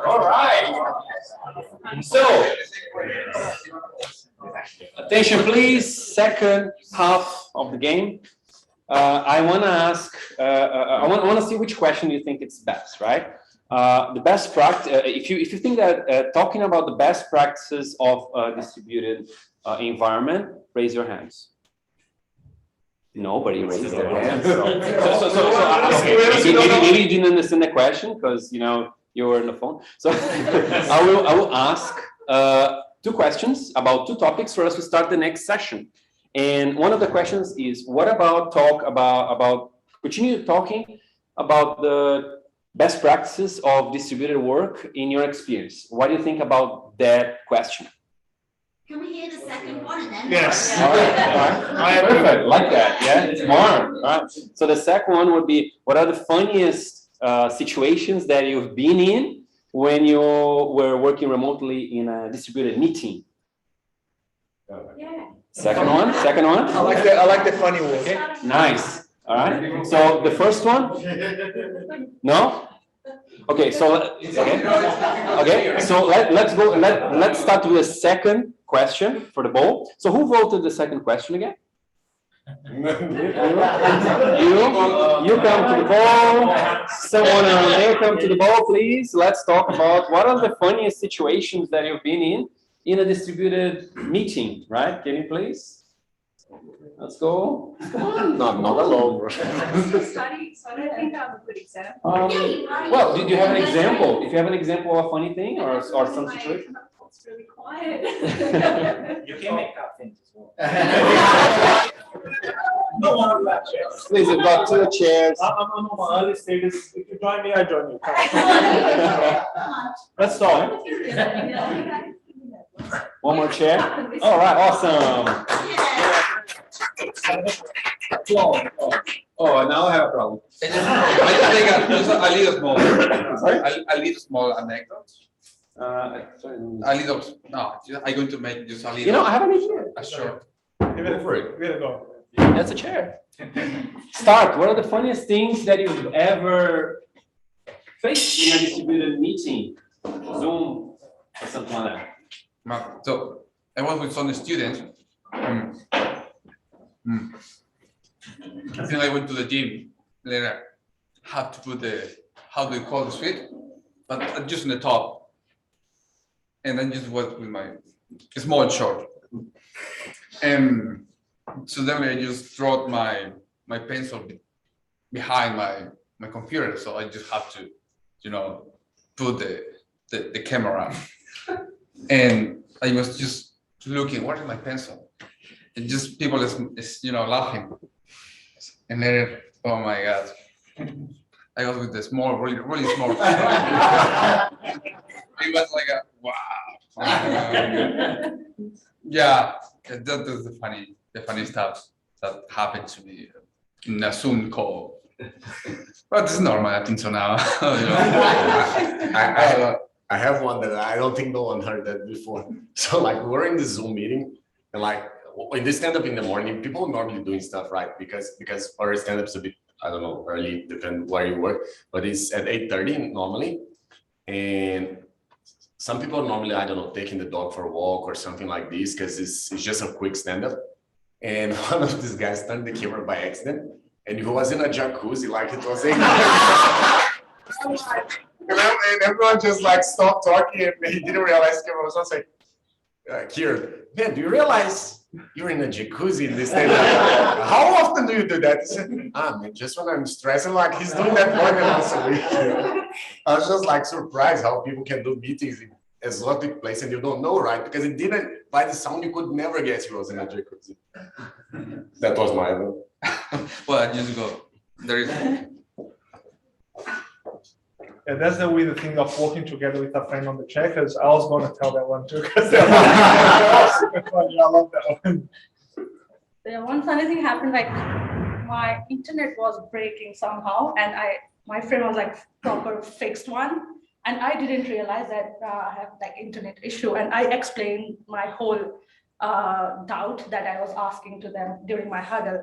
All right. So, attention please, second half of the game. I want to ask, I want to see which question you think it's best, right? The best practice, if you think that talking about the best practices of a distributed environment, raise your hands. Nobody raises their hands. Maybe you didn't understand the question because you were on the phone. So I will ask two questions about two topics for us to start the next session. And one of the questions is, what about continue talking about the best practices of distributed work in your experience? What do you think about that question? Can we hear the second one and then? Yes. All right. Perfect. Like that. Yeah, it's more. All right. So the second one would be, what are the funniest situations that you've been in when you were working remotely in a distributed meeting? Yeah. Second one. I like the funny one. Okay. Nice. All right. So the first one? No? Okay. So okay. So let's go. Let's start with the second question for the bowl. So who voted the second question again? You come to the bowl. Someone around there come to the bowl, please. Let's talk about what are the funniest situations that you've been in a distributed meeting, right? Can you please? Let's go. Come on. Not alone. So I don't think I'm a good example. Well, do you have an example? If you have an example of a funny thing or some situation. It's really quiet. You can make up things as well. No one on that chair. Please, you've got two chairs. I'm on my early stages. If you join me, I join you. Let's start. One more chair. All right, awesome. Oh, now I have a problem. I think a little small. Sorry? A little small anecdote. A little. No, I'm going to make just a little. I have an idea. Sure. We're gonna go. That's a chair. Start. What are the funniest things that you've ever faced in a distributed meeting, Zoom, or something like that? So I was with some students. I think I went to the gym. Then I had to put how do you call the suite? But just in the top. And then just was with my small short. So then I just dropped my pencil behind my computer. So I just have to, put the camera. And I was just looking, where is my pencil? And just people is laughing. And then, oh my God. I was with the small, really, really small. It was like a, wow. Yeah, that's the funny stuff that happened to me in a Zoom call. But it's normal, I think so now. I have one that I don't think no one heard that before. So like we're in the Zoom meeting and like in the stand-up in the morning, people normally doing stuff, right? Because our stand-up's a bit, I don't know, early, depend where you work, but it's at 8:30 normally. And some people normally, I don't know, taking the dog for a walk or something like this, because it's just a quick stand-up. And one of these guys turned the camera by accident, and he was in a jacuzzi, like it was a and everyone just like stopped talking, and he didn't realize the camera was on. Like, Kieran, man, do you realize you're in a jacuzzi in this stand-up? How often do you do that? He said, man, just when I'm stressing, like he's doing that more than once a week. I was just like surprised how people can do meetings in exotic place and you don't know, right? Because it didn't, by the sound, you could never guess he was in a jacuzzi. That was my one. Well, I just go, there is, Yeah, that's the weird thing of working together with a friend on the chat, because I was going to tell that one too, because I love that one. Yeah, one funny thing happened, like my internet was breaking somehow, and my friend was like proper fixed one, and I didn't realize that I have like internet issue, and I explained my whole doubt that I was asking to them during my huddle.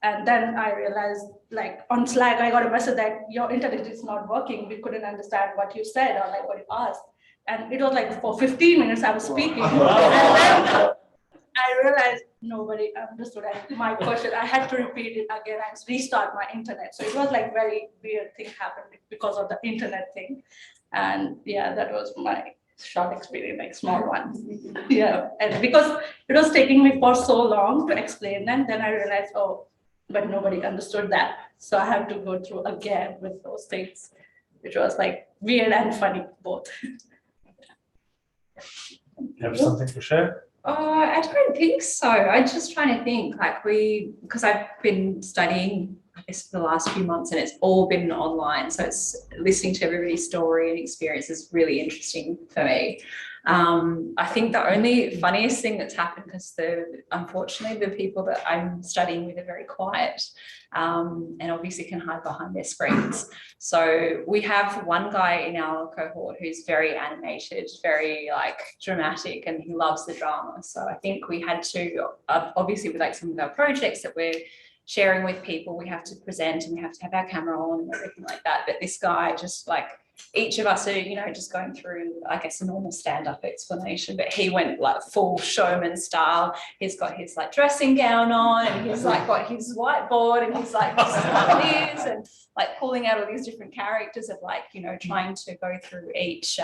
And then I realized, like on Slack, I got a message that your internet is not working. We couldn't understand what you said or like what you asked. And it was like for 15 minutes I was speaking. And then I realized nobody understood my question. I had to repeat it again and restart my internet. So it was like very weird thing happened because of the internet thing. And yeah, that was my short experience, like small one. Yeah, and because it was taking me for so long to explain them, then I realized, oh, but nobody understood that. So I have to go through again with those things, which was like weird and funny both. You have something to share? I don't think so. I'm just trying to think, like because I've been studying, I guess, for the last few months, and it's all been online. So it's listening to everybody's story and experience is really interesting for me. I think the only funniest thing that's happened, because unfortunately the people that I'm studying with are very quiet, and obviously can hide behind their screens. So we have one guy in our cohort who's very animated, very like dramatic, and he loves the drama. So I think we had to, obviously with like some of our projects that we're sharing with people, we have to present and we have to have our camera on and everything like that. But this guy just like, each of us are, just going through, I guess, a normal stand-up explanation, but he went like full showman style. He's got his like dressing gown on, and he's like got his whiteboard, and he's like this and like pulling out all these different characters of like, trying to go through each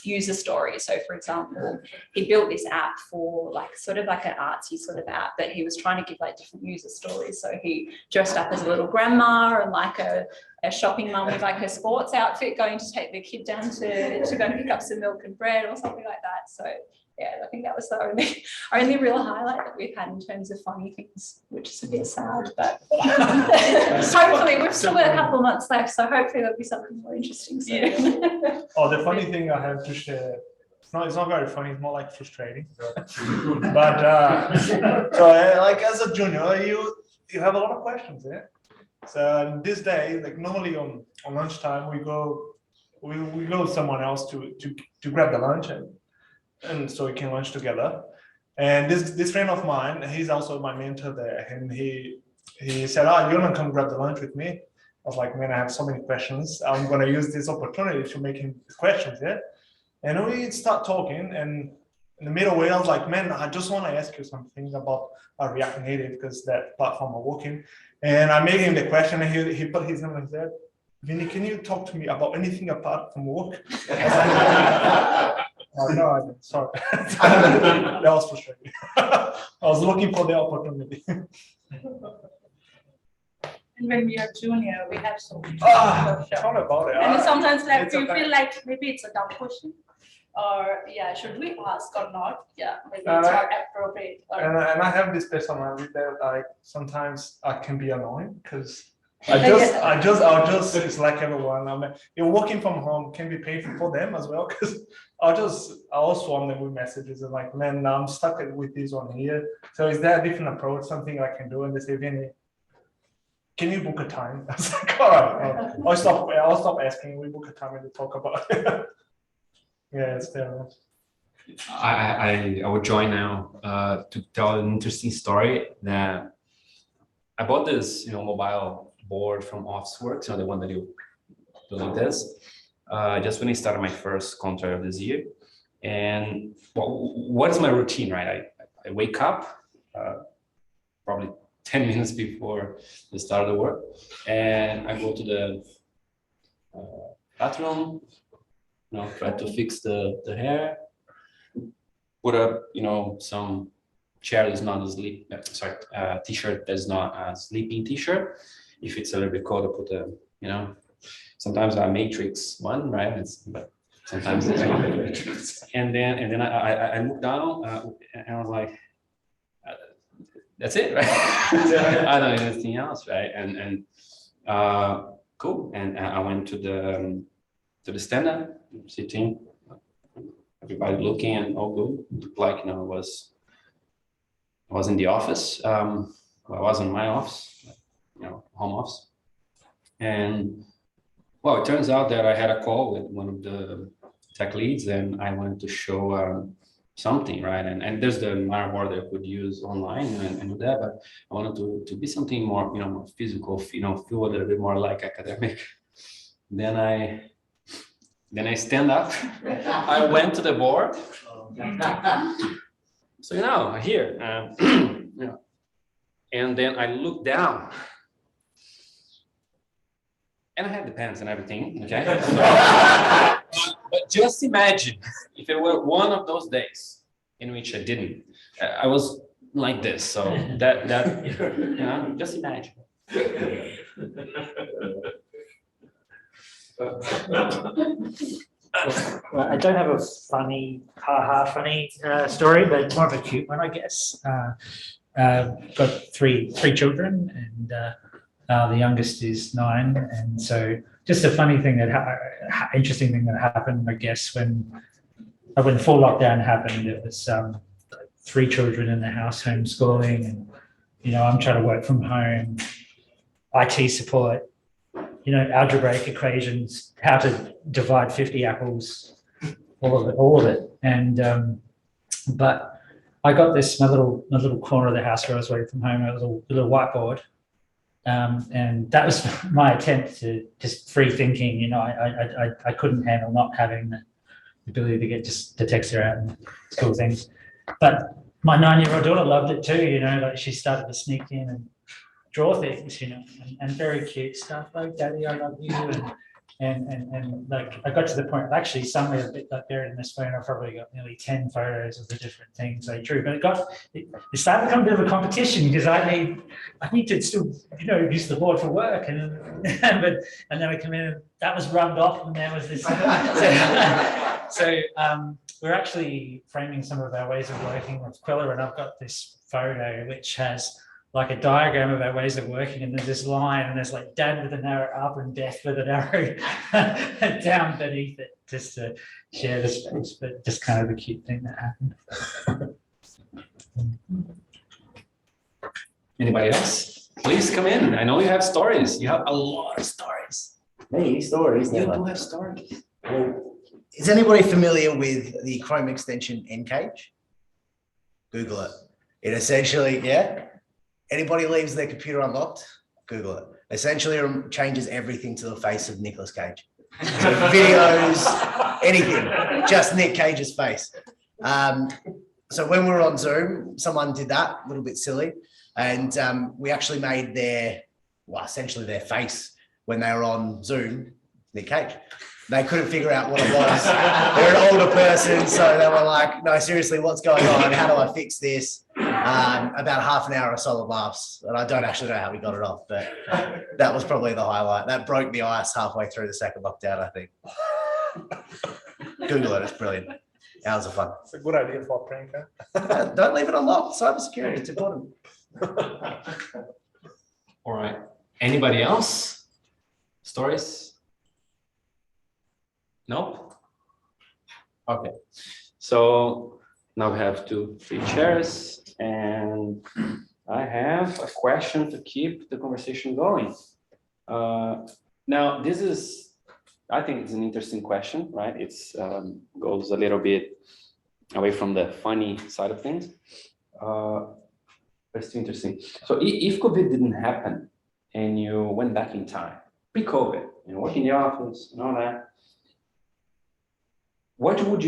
user story. So for example, he built this app for like sort of like an artsy sort of app that he was trying to give like different user stories. So he dressed up as a little grandma and like a shopping mum with like her sports outfit going to take the kid down to go and pick up some milk and bread or something like that. So yeah, I think that was the only real highlight that we've had in terms of funny things, which is a bit sad, but hopefully we've still got a couple of months left, so hopefully there'll be something more interesting soon. Yeah. Oh, the funny thing I have to share, it's not very funny, it's more like frustrating. But so like as a junior, you have a lot of questions, yeah? So this day, like normally on lunchtime, we go with someone else to grab the lunch and so we can lunch together. And this friend of mine, he's also my mentor there, and he said, you're gonna come grab the lunch with me? I was like, man, I have so many questions. I'm gonna use this opportunity to make him questions, yeah? And we start talking, and in the middle way, I was like, man, I just want to ask you something about React Native, because that platform are working. And I made him the question, and he put his name and said, Vinny, can you talk to me about anything apart from work? No, I didn't. Sorry. That was frustrating. I was looking for the opportunity. And when we are junior, we have so much. Talk about it. And sometimes like you feel like maybe it's a dumb question, or yeah, should we ask or not? Yeah, maybe it's not appropriate. And I have this personality that like sometimes I can be annoying, because I just it's like everyone. I mean, you're working from home can be painful for them as well, because I'll swarm them with messages and like, man, I'm stuck with this one here. So is there a different approach, something I can do? And they say, Vinny, can you book a time? I was like, all right, I'll stop asking. We book a time and we talk about it. Yeah, it's terrible. I will join now to tell an interesting story that I bought this, mobile board from Officeworks, the one that you do like this, just when I started my first contract of this year. And what is my routine, right? I wake up probably 10 minutes before the start of the work, and I go to the bathroom, try to fix the hair, put up, some chair that's not a sleep, t-shirt that's not a sleeping t-shirt. If it's a little bit cold, I put a, sometimes a matrix one, right? But sometimes it's not matrix. And then I look down and I was like, that's it, right? I don't know anything else, right? And cool. And I went to the stand-up, sitting, everybody looking and all good. Looked like I was in the office. I was in my office, home office. And well, it turns out that I had a call with one of the tech leads, and I wanted to show something, right? And there's the board that I could use online and do that, but I wanted to be something more, more physical, feel a little bit more like academic. Then I stand up. I went to the board. So here, and then I look down, and I had the pens and everything. Okay. But just imagine if it were one of those days in which I didn't. I was like this. So that just imagine. Well, I don't have a funny, funny story, but more of a cute one, I guess. Got three children, and the youngest is 9, and so just a funny thing interesting thing that happened, I guess, when full lockdown happened. It was 3 children in the house homeschooling, and I'm trying to work from home, IT support, algebraic equations, how to divide 50 apples, all of it. And but I got my little corner of the house where I was working from home, a little whiteboard. And that was my attempt to just free thinking. I couldn't handle not having the ability to get just the text out and school things. But my 9-year-old daughter loved it too, like she started to sneak in and draw things, and very cute stuff like "Daddy, I love you," and like I got to the point. Actually, somewhere a bit like buried in this phone, I probably got nearly 10 photos of the different things I drew. But it started to become a bit of a competition because I need to still use the board for work, and then I come in and that was rubbed off, and there was this. So we're actually framing some of our ways of working with Quilla, and I've got this photo which has like a diagram of our ways of working, and there's this line, and there's like Dad with an arrow up and Death with an arrow down beneath it, just to share the space, but just kind of a cute thing that happened. Anybody else? Please come in. I know you have stories. You have a lot of stories. Hey, stories. You do have stories. Is anybody familiar with the Chrome extension Encage? Google it. It essentially, anybody leaves their computer unlocked, Google it. Essentially changes everything to the face of Nicolas Cage. So videos, anything, just Nick Cage's face. So when we were on Zoom, someone did that, a little bit silly. And we actually made essentially their face when they were on Zoom, Nick Cage. They couldn't figure out what it was. They're an older person, so they were like, no, seriously, what's going on? How do I fix this? About half an hour of solid laughs. And I don't actually know how we got it off, but that was probably the highlight. That broke the ice halfway through the second lockdown, I think. Google it, it's brilliant. Hours of fun. It's a good idea for a prank, huh? Don't leave it unlocked. Cybersecurity, it's important. All right. Anybody else? Stories? No? Okay. So now we have 2 free chairs, and I have a question to keep the conversation going. Now, this is I think it's an interesting question, right? It's goes a little bit away from the funny side of things. But it's interesting. So if COVID didn't happen and you went back in time, pre-COVID, and work in the office and all that, what would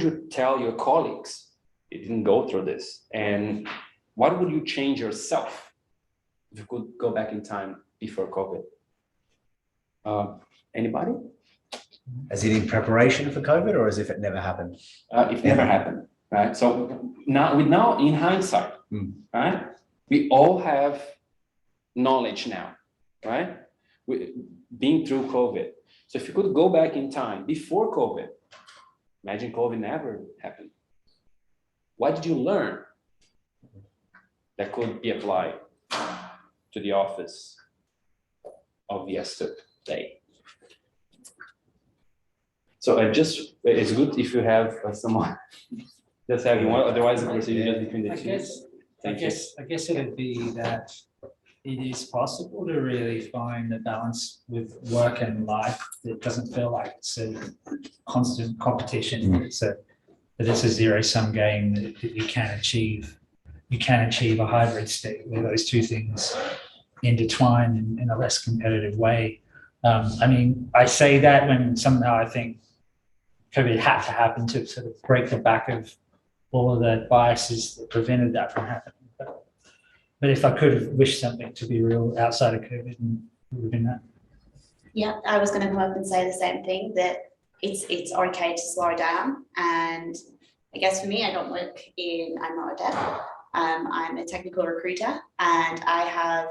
you tell your colleagues? You didn't go through this, and what would you change yourself if you could go back in time before COVID? Anybody? As in preparation for COVID, or as if it never happened? It never happened, right? So now in hindsight, right? We all have knowledge now, right? Being through COVID. So if you could go back in time before COVID, imagine COVID never happened. What did you learn that could be applied to the office of yesterday? So it's good if you have someone just having one, otherwise the conversation just between the two. I guess it'd be that it is possible to really find a balance with work and life that doesn't feel like it's a constant competition. It's a zero-sum game that you can achieve. You can achieve a hybrid state where those two things intertwine in a less competitive way. I mean, I say that when somehow I think COVID had to happen to sort of break the back of all of the biases that prevented that from happening. But if I could have wished something to be real outside of COVID, it would have been that. Yeah, I was going to come up and say the same thing, that it's okay to slow down. And I guess for me, I'm not a dev. I'm a technical recruiter, and I have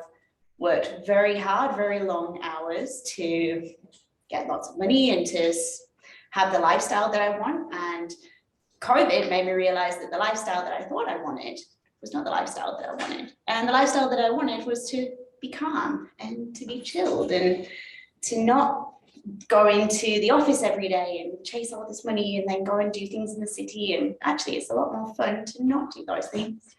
worked very hard, very long hours to get lots of money and to have the lifestyle that I want. And COVID made me realize that the lifestyle that I thought I wanted was not the lifestyle that I wanted. And the lifestyle that I wanted was to be calm and to be chilled and to not go into the office every day and chase all this money and then go and do things in the city. And actually, it's a lot more fun to not do those things.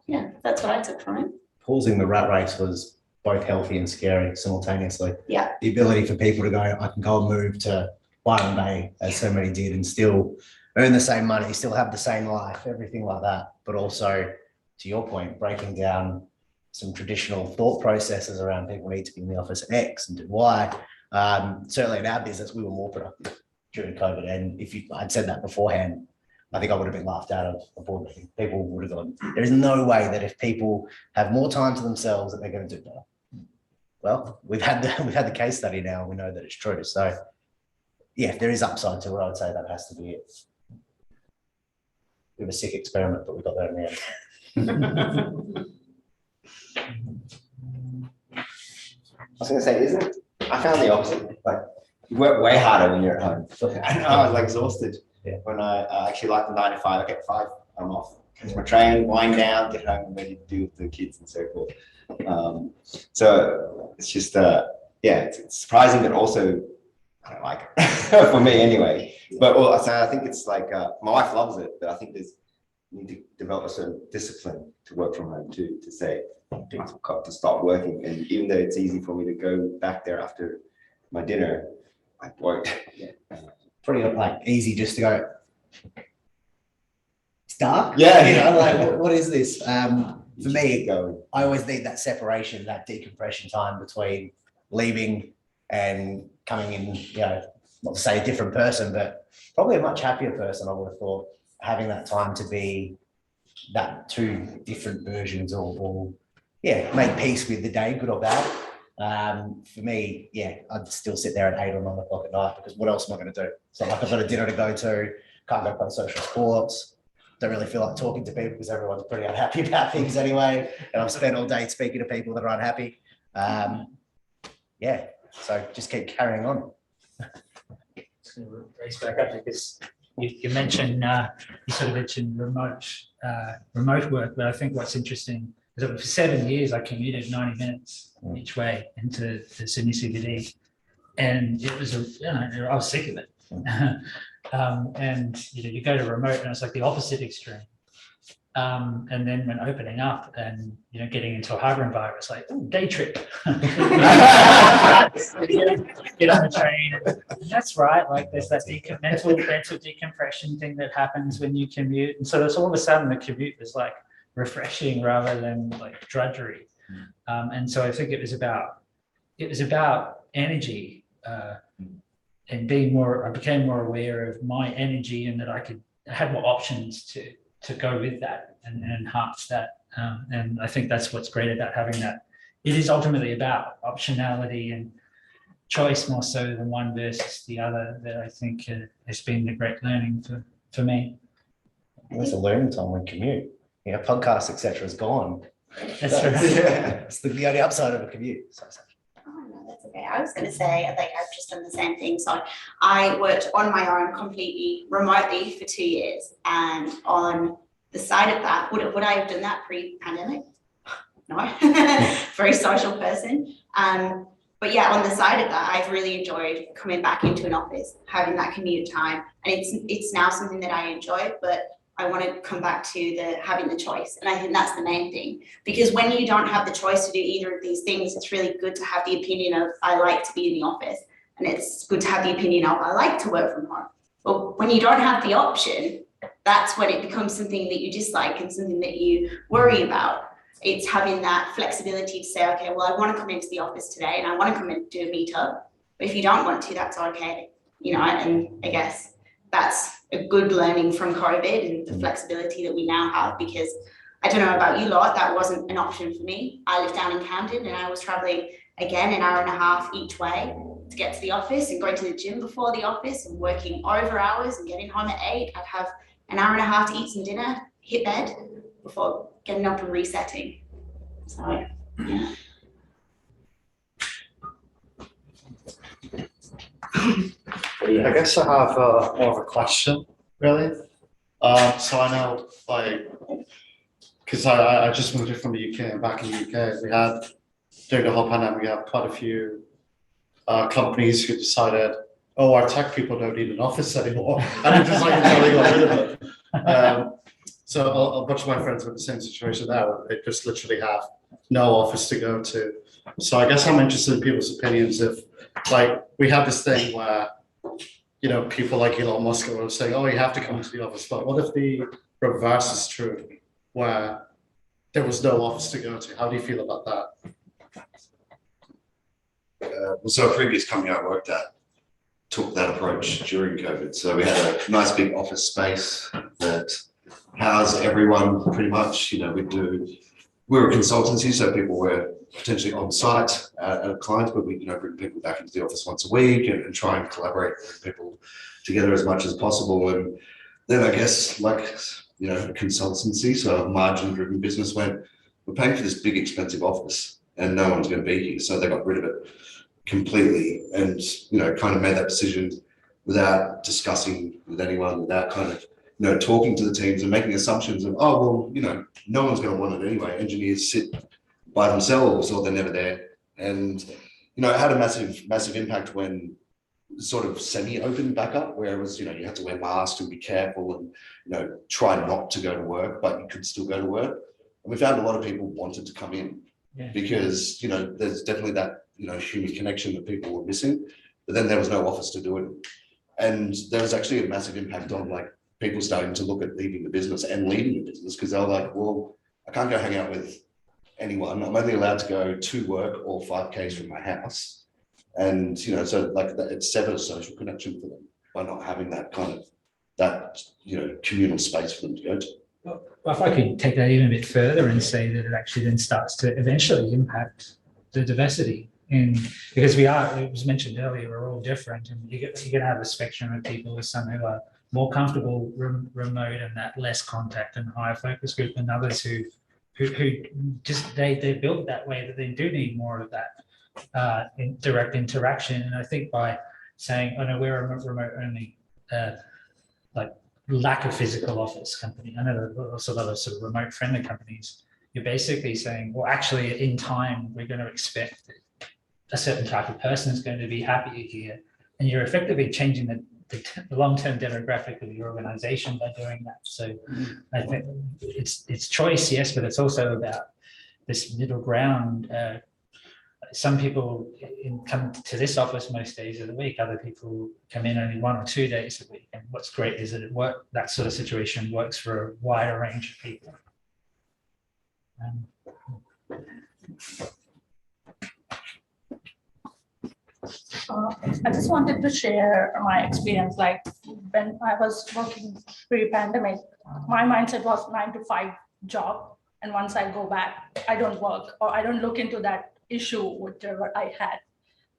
Yeah, that's what I took from it. Pausing the rat race was both healthy and scary simultaneously. Yeah. The ability for people to go, I can go and move to Byron Bay, as so many did, and still earn the same money, still have the same life, everything like that. But also, to your point, breaking down some traditional thought processes around people need to be in the office at X and do Y. Certainly in our business, we were more productive during COVID. And if I'd said that beforehand, I think I would have been laughed out of a board meeting. People would have gone, there is no way that if people have more time to themselves that they're going to do better. Well, we've had the case study now. We know that it's true. So yeah, if there is upside to it, I would say that has to be it. We have a sick experiment, but we got there in the end. I was going to say, I found the opposite. Like, you work way harder when you're at home. And I was like exhausted. Yeah. When I actually like the 9 to 5, I get 5, I'm off. Catch my train, wind down, get home, and ready to deal with the kids and so forth. So it's just, it's surprising, but also I don't like it for me anyway. But so I think it's like my wife loves it, but I think you need to develop a certain discipline to work from home too, to say I've got to start working. And even though it's easy for me to go back there after my dinner, I won't. Pretty like easy just to go. It's dark. Yeah. You know, like what is this? For me, I always need that separation, that decompression time between leaving and coming in, you know, not to say a different person, but probably a much happier person, I would have thought, having that time to be that two different versions or make peace with the day, good or bad. For me, I'd still sit there at 8 or 9 o'clock at night, because what else am I going to do? It's not like I've got a dinner to go to, can't go play social sports, don't really feel like talking to people because everyone's pretty unhappy about things anyway. And I've spent all day speaking to people that are unhappy. So just keep carrying on. Just going to race back up because you mentioned, you sort of mentioned remote work, but I think what's interesting is that for 7 years I commuted 90 minutes each way into the Sydney CBD, and it was I was sick of it. And you go to remote, and it's like the opposite extreme. And then when opening up and, you know, getting into a hybrid environment, it's like, oh, day trip. Get on the train. And that's right. Like there's that mental decompression thing that happens when you commute. And so it's all of a sudden the commute is like refreshing rather than like drudgery. And so I think it was about energy and being more, I became more aware of my energy and that I had more options to go with that and enhance that. And I think that's what's great about having that. It is ultimately about optionality and choice more so than one versus the other that I think has been the great learning for me. It's a learning time when commute. You know, podcasts, etc. is gone. That's right. Yeah, it's the only upside of a commute. So. Oh, no, that's okay. I was going to say, like, I've just done the same thing. So I worked on my own completely remotely for 2 years. And on the side of that, would I have done that pre-pandemic? No, very social person. But yeah, on the side of that, I've really enjoyed coming back into an office, having that commute time. And it's now something that I enjoy, but I want to come back to having the choice. And I think that's the main thing, because when you don't have the choice to do either of these things, it's really good to have the opinion of, I like to be in the office. And it's good to have the opinion of, I like to work from home. But when you don't have the option, that's when it becomes something that you dislike and something that you worry about. It's having that flexibility to say, okay, well, I want to come into the office today and I want to come and do a meetup. But if you don't want to, that's okay. You know, and I guess that's a good learning from COVID and the flexibility that we now have, because I don't know about you lot, that wasn't an option for me. I live down in Camden and I was traveling again an hour and a half each way to get to the office and going to the gym before the office and working over hours and getting home at 8. I'd have an hour and a half to eat some dinner, hit bed before getting up and resetting. So, yeah. I guess I have more of a question, really. So I know, like, because I just moved from the UK and back in the UK, we had, during the whole pandemic, we had quite a few companies who decided, oh, our tech people don't need an office anymore. And just like until they got rid of it. So a bunch of my friends were in the same situation now. They just literally have no office to go to. So I guess I'm interested in people's opinions if, like, we have this thing where, you know, people like Elon Musk are saying, oh, you have to come to the office. But what if the reverse is true, where there was no office to go to? How do you feel about that? So a previous company I worked at took that approach during COVID. So we had a nice big office space that housed everyone pretty much. You know, we were a consultancy, so people were potentially on site at a client, but we, you know, bring people back into the office once a week and try and collaborate with people together as much as possible. And then I guess, like, you know, a consultancy, so a margin-driven business went, we're paying for this big expensive office and no one's going to be here. So they got rid of it completely and, you know, kind of made that decision without discussing with anyone, without kind of, you know, talking to the teams and making assumptions of, oh, well, you know, no one's going to want it anyway. Engineers sit by themselves or they're never there. And, you know, it had a massive impact when sort of semi-open back up, where it was, you know, you had to wear masks and be careful and, you know, try not to go to work, but you could still go to work. And we found a lot of people wanted to come in because, you know, there's definitely that, you know, human connection that people were missing, but then there was no office to do it. And there was actually a massive impact on, like, people starting to look at leaving the business and leaving the business because they were like, well, I can't go hang out with anyone. I'm only allowed to go to work or 5Ks from my house. And, you know, so like it severed a social connection for them by not having that kind of, that, you know, communal space for them to go to. Well, if I could take that even a bit further and say that it actually then starts to eventually impact the diversity because it was mentioned earlier, we're all different, and you're going to have a spectrum of people with some who are more comfortable remote and that less contact and higher focus group, and others who just they're built that way that they do need more of that direct interaction. And I think by saying, oh no, we're a remote only, like lack of physical office company. I know there's also a lot of sort of remote friendly companies. You're basically saying, well, actually in time, we're going to expect that a certain type of person is going to be happier here. And you're effectively changing the long-term demographic of your organization by doing that. So I think it's choice, yes, but it's also about this middle ground. Some people come to this office most days of the week. Other people come in only 1 or 2 days a week. And what's great is that that sort of situation works for a wider range of people. I just wanted to share my experience. Like when I was working pre-pandemic, my mindset was 9 to 5 job. And once I go back, I don't work or I don't look into that issue, whichever I had.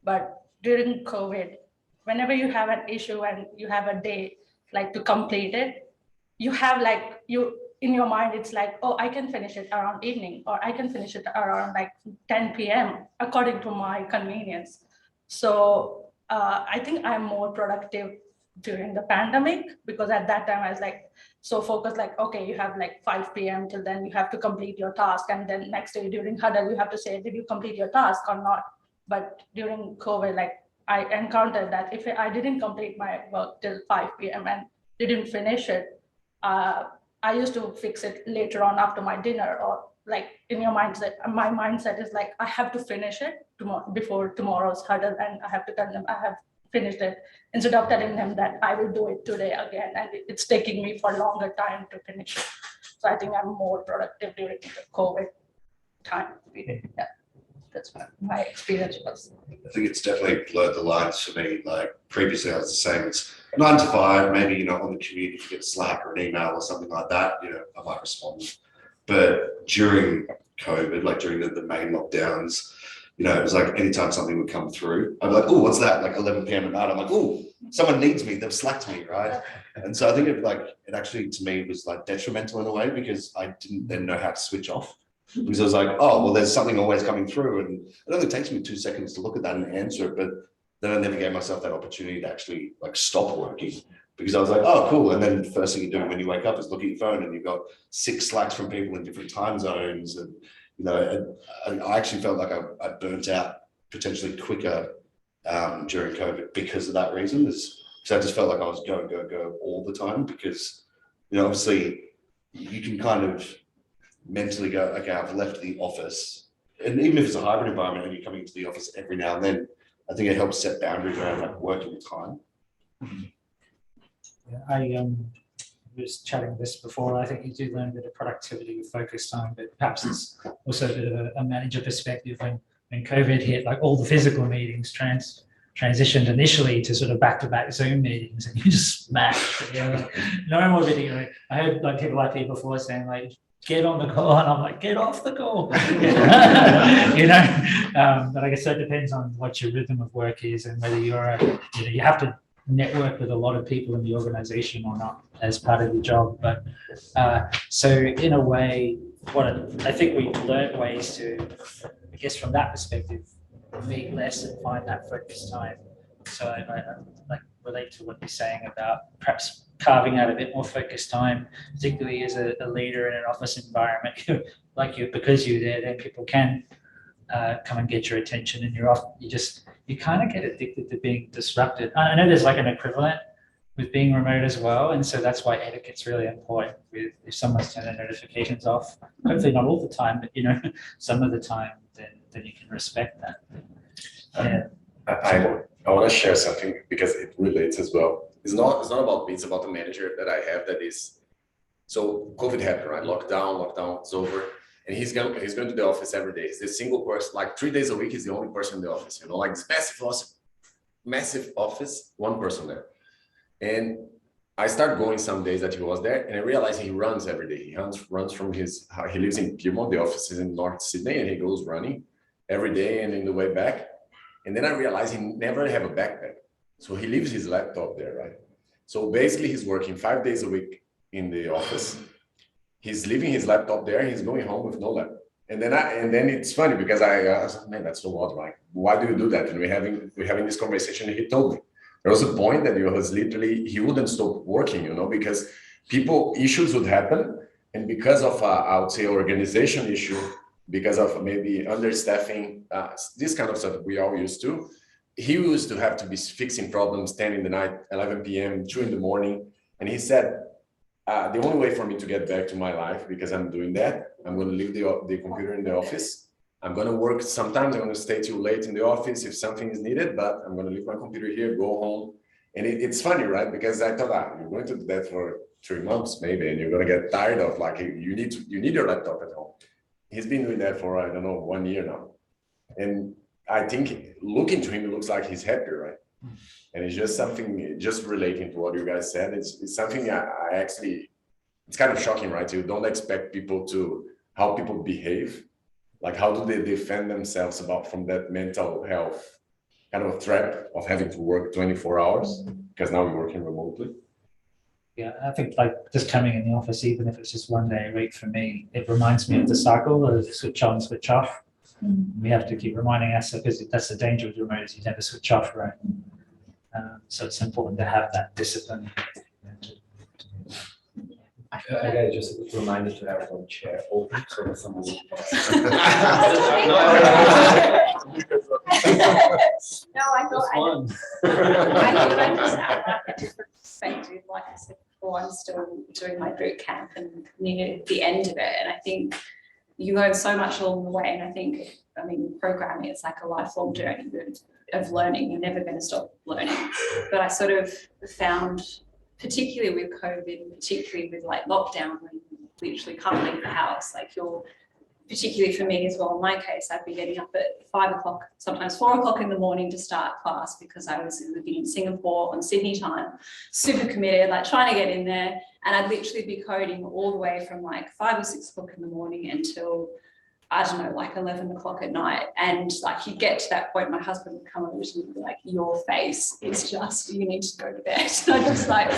But during COVID, whenever you have an issue and you have a day like to complete it, you have like in your mind, it's like, oh, I can finish it around evening, or I can finish it around like 10 p.m. according to my convenience. So I think I'm more productive during the pandemic, because at that time I was like so focused, like, okay, you have like 5 p.m. till then you have to complete your task. And then next day during huddle, you have to say, did you complete your task or not? But during COVID, like I encountered that if I didn't complete my work till 5 p.m. and didn't finish it, I used to fix it later on after my dinner, or like in your mindset, my mindset is like, I have to finish it before tomorrow's huddle, and I have to tell them I have finished it, instead of telling them that I will do it today again, and it's taking me for longer time to finish it. So I think I'm more productive during the COVID time period. Yeah, that's what my experience was. I think it's definitely blurred the lines for me. Like previously I was the same. It's 9 to 5, maybe, on the commute, if you get a Slack or an email or something like that, I might respond. But during COVID, like during the main lockdowns, it was like anytime something would come through, I'd be like, oh, what's that? Like 11 p.m. at night. I'm like, oh, someone needs me. They've slacked me, right? And so I think it actually, to me, was like detrimental in a way, because I didn't then know how to switch off. Because I was like, oh, well, there's something always coming through. And it only takes me 2 seconds to look at that and answer it. But then I never gave myself that opportunity to actually like stop working, because I was like, oh, cool. And then the first thing you do when you wake up is look at your phone, and you've got 6 Slacks from people in different time zones. And, and I actually felt like I burnt out potentially quicker during COVID because of that reason. Because I just felt like I was go all the time, because, obviously you can kind of mentally go, okay, I've left the office. And even if it's a hybrid environment and you're coming into the office every now and then, I think it helps set boundaries around like working time. Yeah, I was chatting this before. I think you do learn a bit of productivity with focus time, but perhaps it's also a bit of a manager perspective. When COVID hit, like all the physical meetings transitioned initially to sort of back-to-back Zoom meetings, and you just smashed. No more video. I heard like people like me before saying like, get on the call, and I'm like, get off the call. But I guess that depends on what your rhythm of work is, and whether you have to network with a lot of people in the organization or not as part of your job. But so in a way, I think we learned ways to, I guess from that perspective, meet less and find that focus time. So I like relate to what you're saying about perhaps carving out a bit more focus time, particularly as a leader in an office environment. Because you're there, then people can come and get your attention, and you're off. You kind of get addicted to being disrupted. I know there's like an equivalent with being remote as well, and so that's why etiquette's really important. If someone's turning notifications off, hopefully not all the time, but some of the time, then you can respect that. Yeah. I want to share something because it relates as well. It's not about me, it's about the manager that I have that is, so COVID happened, right? Lockdown is over. And he's going to the office every day. He's a single person, like 3 days a week, he's the only person in the office, like this massive office, one person there. And I start going some days that he was there, and I realized he runs every day. He runs from he lives in Piedmont, the office is in North Sydney, and he goes running every day and in the way back. And then I realized he never have a backpack. So he leaves his laptop there, right? So basically he's working 5 days a week in the office. He's leaving his laptop there. He's going home with no laptop. And then it's funny because I was like, man, that's so odd. Like, why do you do that? And we're having this conversation. And he told me there was a point that he wouldn't stop working, because issues would happen. And because of, I would say, organization issue, because of maybe understaffing, this kind of stuff we all used to, he used to have to be fixing problems 10 in the night, 11 p.m., 2 in the morning. And he said, the only way for me to get back to my life, because I'm doing that, I'm going to leave the computer in the office. I'm going to work. Sometimes I'm going to stay too late in the office if something is needed, but I'm going to leave my computer here, go home. And it's funny, right? Because I thought, you're going to do that for 3 months maybe, and you're going to get tired of like, you need your laptop at home. He's been doing that for, I don't know, 1 year now. And I think looking to him, it looks like he's happier, right? And it's just something, just relating to what you guys said, it's something I actually, it's kind of shocking, right? You don't expect people how people behave, like how do they defend themselves from that mental health kind of trap of having to work 24 hours, because now we're working remotely. Yeah, I think like just coming in the office, even if it's just 1 day a week for me, it reminds me of the cycle of switch on, switch off. We have to keep reminding ourselves, because that's the danger with remote, is you never switch off, right? So it's important to have that discipline. Okay, just a reminder to have one chair open so that someone will No, I thought I just have like a different perspective. Like I said before, I'm still doing my boot camp and near the end of it. And I think you learn so much along the way. And I think, programming, it's like a lifelong journey of learning. You're never going to stop learning. But I sort of found, particularly with COVID, particularly with like lockdown, when you literally can't leave the house, like particularly for me as well, in my case, I'd be getting up at 5 o'clock, sometimes 4 o'clock in the morning to start class, because I was living in Singapore on Sydney time, super committed, like trying to get in there. And I'd literally be coding all the way from like 5 or 6 o'clock in the morning until, I don't know, like 11 o'clock at night. And like you get to that point, my husband would come over to me and be like, your face is just, you need to go to bed. And I'm just like,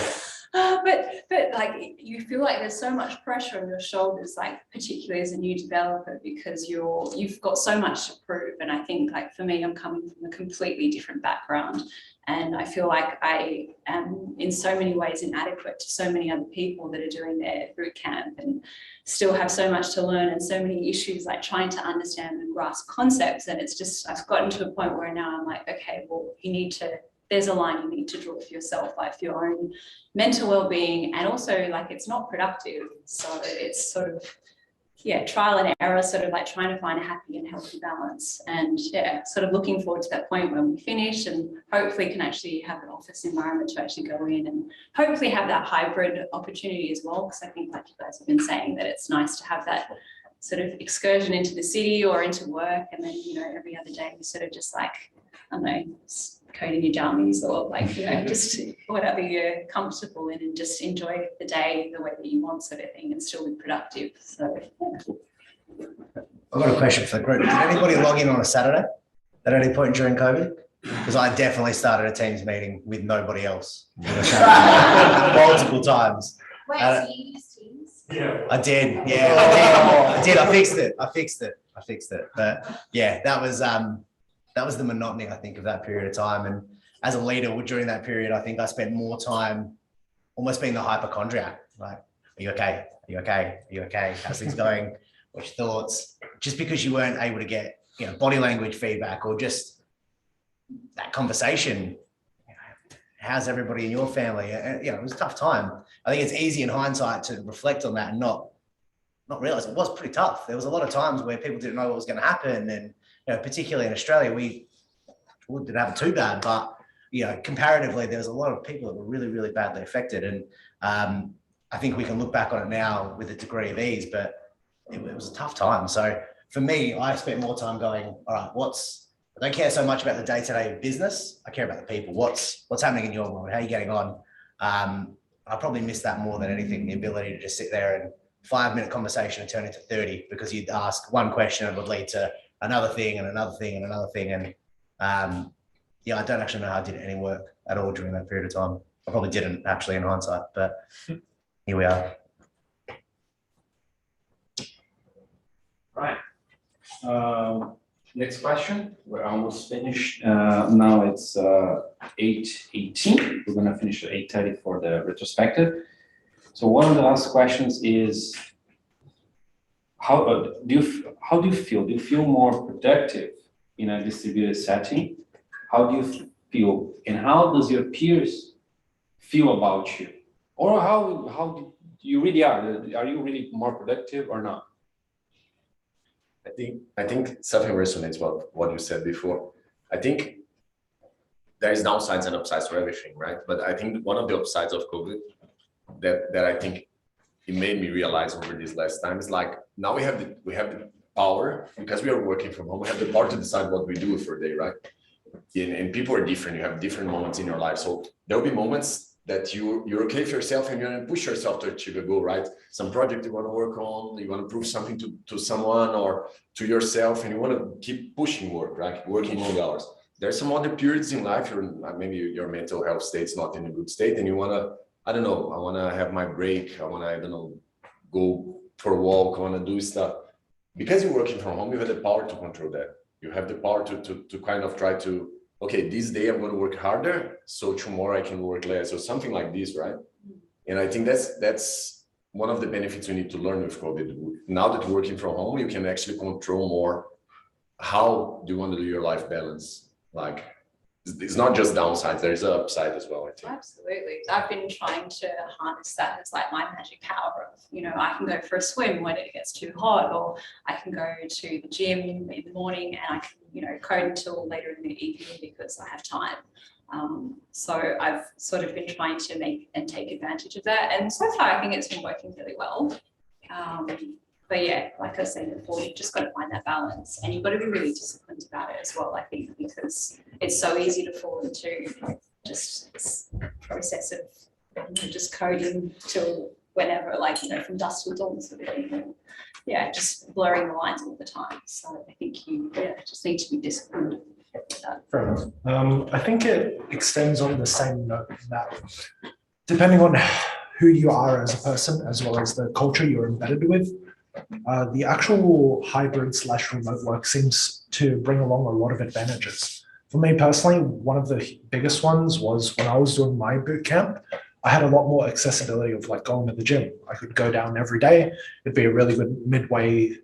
but like you feel like there's so much pressure on your shoulders, like particularly as a new developer, because you've got so much to prove. And I think like for me, I'm coming from a completely different background, and I feel like I am in so many ways inadequate to so many other people that are doing their boot camp and still have so much to learn, and so many issues like trying to understand and grasp concepts. And it's just, I've gotten to a point where now I'm like, okay, well, there's a line you need to draw for yourself, like for your own mental well-being, and also like it's not productive. So it's sort of, trial and error, sort of like trying to find a happy and healthy balance. And sort of looking forward to that point when we finish and hopefully can actually have an office environment to actually go in and hopefully have that hybrid opportunity as well. Because I think, like you guys have been saying, that it's nice to have that sort of excursion into the city or into work, and then, every other day you sort of just like, I don't know, coding your dummies or like, just whatever you're comfortable in, and just enjoy the day the way that you want, sort of thing, and still be productive. So, I've got a question for the group. Did anybody log in on a Saturday at any point during COVID? Because I definitely started a Teams meeting with nobody else on a Saturday multiple times. Wait, so you use Teams? Yeah, I did. I fixed it. But yeah, that was the monotony, I think, of that period of time. And as a leader during that period, I think I spent more time almost being the hypochondriac. Like, are you okay? Are you okay? Are you okay? How's things going? What's your thoughts? Just because you weren't able to get, body language feedback or just that conversation. How's everybody in your family? It was a tough time. I think it's easy in hindsight to reflect on that and not realize it was pretty tough. There was a lot of times where people didn't know what was going to happen, and particularly in Australia, we didn't have it too bad, but comparatively, there was a lot of people that were really, really badly affected. And I think we can look back on it now with a degree of ease, but it was a tough time. So for me, I spent more time going, all right, I don't care so much about the day-to-day business. I care about the people. What's happening in your world? How are you getting on? I probably missed that more than anything, the ability to just sit there and 5-minute conversation and turn into 30, because you'd ask one question and it would lead to another thing and another thing and another thing. And I don't actually know how I did any work at all during that period of time. I probably didn't actually in hindsight, but here we are. Right. Next question. We're almost finished. Now it's 8:18. We're going to finish at 8:30 for the retrospective. So one of the last questions is, how do you feel? Do you feel more productive in a distributed setting? how do you feel, and how does your peers feel about you? Or how you really are? Are you really more productive or not? I think something resonates with what you said before. I think there's downsides and upsides to everything, right? But I think one of the upsides of COVID that I think it made me realize over this last time is like now we have the power, because we are working from home. We have the power to decide what we do for a day, right? And people are different. You have different moments in your life. So there'll be moments that you're okay for yourself and you're gonna push yourself to achieve a goal, right? Some project you want to work on, you want to prove something to someone or to yourself, and you want to keep pushing work, right? Working long hours. There's some other periods in life, maybe your mental health state's not in a good state, and you want to, I don't know, I want to have my break. I want to, I don't know, go for a walk. I want to do stuff. Because you're working from home, you have the power to control that. You have the power to kind of try to, okay, this day I'm going to work harder, so tomorrow I can work less, or something like this, right? And I think that's one of the benefits we need to learn with COVID. Now that you're working from home, you can actually control more. How do you want to do your life balance? Like, it's not just downsides, there's an upside as well, I think. Absolutely. I've been trying to harness that as like my magic power of, you know, I can go for a swim when it gets too hot, or I can go to the gym in the morning and I can, you know, code until later in the evening because I have time. So I've sort of been trying to make and take advantage of that. And so far, I think it's been working really well. But yeah, like I was saying before, you've just got to find that balance, and you've got to be really disciplined about it as well, I think, because it's so easy to fall into just this process of just coding till whenever, like, you know, from dusk till dawn sort of thing. And yeah, just blurring the lines all the time. So I think you just need to be disciplined. Fair enough. I think it extends on the same note that depending on who you are as a person, as well as the culture you're embedded with, the actual hybrid / remote work seems to bring along a lot of advantages. For me personally, one of the biggest ones was when I was doing my boot camp, I had a lot more accessibility of like going to the gym. I could go down every day. It'd be a really good midway,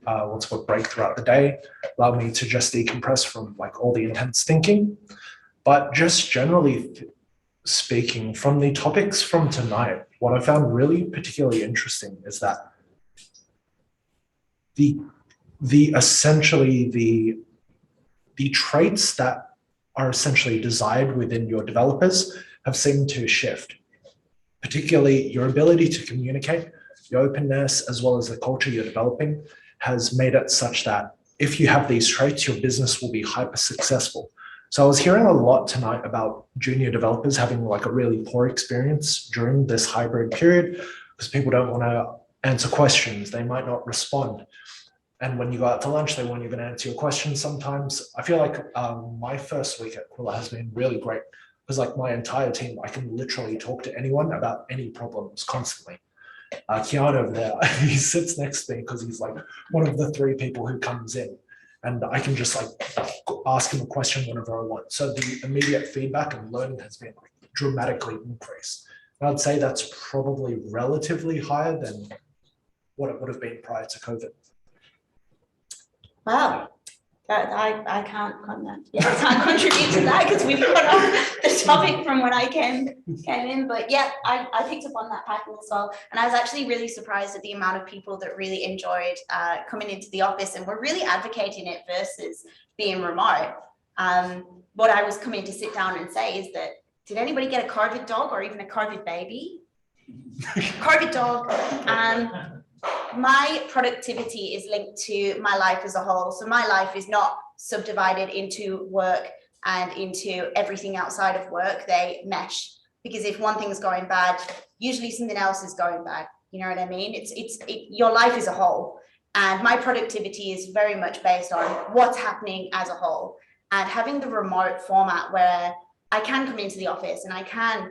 break throughout the day, allow me to just decompress from like all the intense thinking. But just generally speaking, from the topics from tonight, what I found really particularly interesting is that the traits that are essentially desired within your developers have seemed to shift, particularly your ability to communicate, your openness, as well as the culture you're developing has made it such that if you have these traits, your business will be hyper successful. So I was hearing a lot tonight about junior developers having like a really poor experience during this hybrid period because people don't want to answer questions. They might not respond. And when you go out to lunch, they won't even answer your questions sometimes. I feel like my first week at Quilla has been really great because like my entire team, I can literally talk to anyone about any problems constantly. Keanu over there, he sits next to me because he's like one of the 3 people who comes in, and I can just like ask him a question whenever I want. So the immediate feedback and learning has been like dramatically increased. And I'd say that's probably relatively higher than what it would have been prior to COVID. Wow, I can't contribute to that because we've got off the topic from when I came in. But yeah, I picked up on that pattern as well. And I was actually really surprised at the amount of people that really enjoyed coming into the office and were really advocating it versus being remote. What I was coming to sit down and say is that, did anybody get a COVID dog or even a COVID baby? COVID dog. My productivity is linked to my life as a whole. So my life is not subdivided into work and into everything outside of work. They mesh, because if one thing's going bad, usually something else is going bad. You know what I mean? It's your life as a whole. And my productivity is very much based on what's happening as a whole. And having the remote format where I can come into the office and I can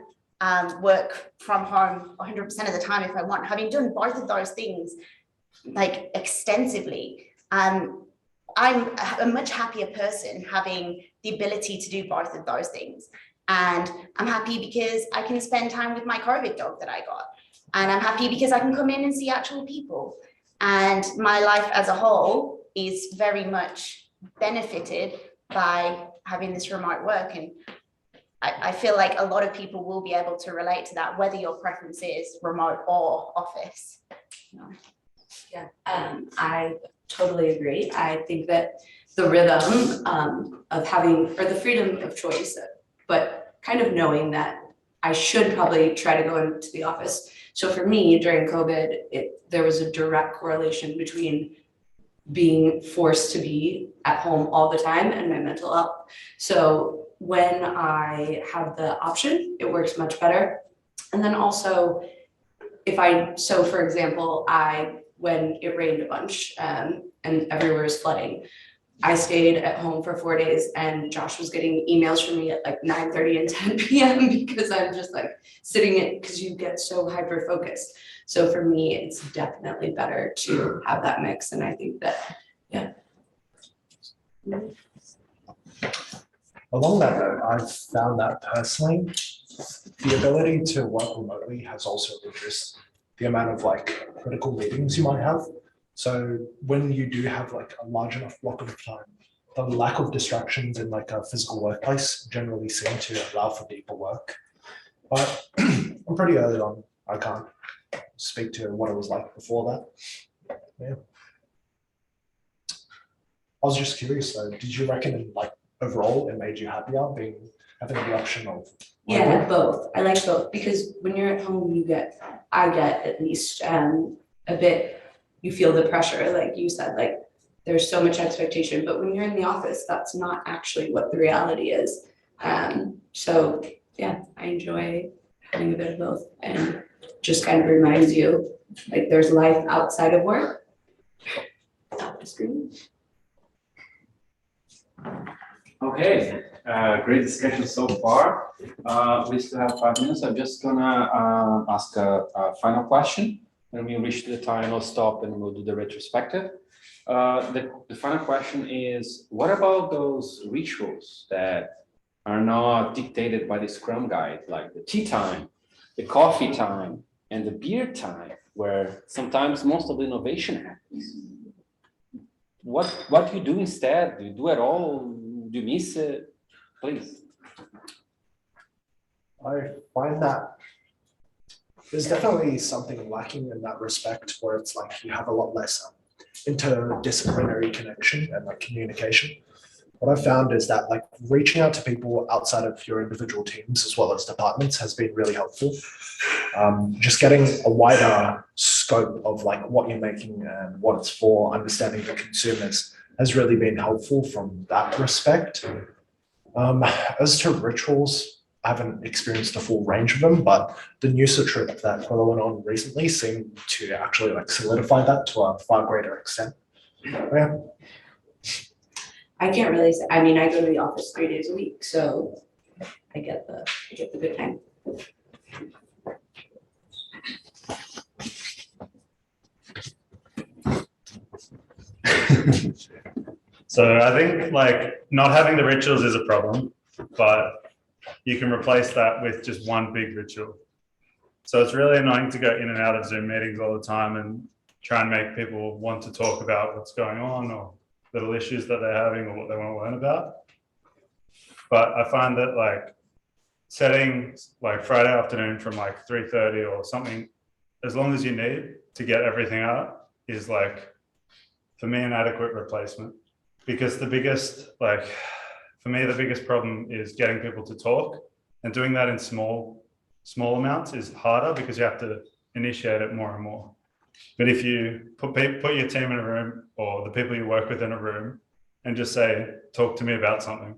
work from home 100% of the time if I want. Having done both of those things like extensively, I'm a much happier person having the ability to do both of those things. And I'm happy because I can spend time with my COVID dog that I got. And I'm happy because I can come in and see actual people. And my life as a whole is very much benefited by having this remote work. And I feel like a lot of people will be able to relate to that, whether your preference is remote or office. Yeah, I totally agree. I think that the rhythm of having, or the freedom of choice, but kind of knowing that I should probably try to go into the office. So for me, during COVID, there was a direct correlation between being forced to be at home all the time and my mental health. So when I have the option, it works much better. And then also, so for example, when it rained a bunch and everywhere is flooding, I stayed at home for 4 days, and Josh was getting emails from me at like 9:30 and 10 p.m. because I'm just like sitting in, because you get so hyper focused. So for me, it's definitely better to have that mix. And I think that, yeah. Along that note, I've found that personally, the ability to work remotely has also reduced the amount of like critical meetings you might have. So when you do have like a large enough block of time, the lack of distractions in like a physical workplace generally seem to allow for deeper work. But I'm pretty early on. I can't speak to what it was like before that. Yeah. I was just curious though, did you reckon like overall it made you happier having the option of? Yeah, both. I like both, because when you're at home, I get at least a bit, you feel the pressure, like you said, like there's so much expectation, but when you're in the office, that's not actually what the reality is. So yeah, I enjoy having a bit of both, and just kind of reminds you like there's life outside of work. Stop the screen. Okay, great discussion so far. We still have 5 minutes. I'm just gonna ask a final question. When we reach the time, I'll stop and we'll do the retrospective. The final question is, what about those rituals that are not dictated by the Scrum guide, like the tea time, the coffee time, and the beer time, where sometimes most of the innovation happens? What do you do instead? Do you do it all? Do you miss it? Please. I find that there's definitely something lacking in that respect, where it's like you have a lot less interdisciplinary connection and like communication. What I've found is that like reaching out to people outside of your individual teams as well as departments has been really helpful. Just getting a wider scope of like what you're making and what it's for, understanding the consumers has really been helpful from that respect. As to rituals, I haven't experienced a full range of them, but the Noosa trip that Quilla went on recently seemed to actually like solidify that to a far greater extent. Yeah. I can't really say, I mean, I go to the office 3 days a week, so I get the good time. So I think like not having the rituals is a problem, but you can replace that with just one big ritual. So it's really annoying to go in and out of Zoom meetings all the time and try and make people want to talk about what's going on or little issues that they're having or what they want to learn about. But I find that like setting like Friday afternoon from like 3:30 or something, as long as you need to get everything out, is like, for me, an adequate replacement. Because the biggest, like, for me, the biggest problem is getting people to talk, and doing that in small amounts is harder because you have to initiate it more and more. But if you put your team in a room or the people you work with in a room and just say, talk to me about something,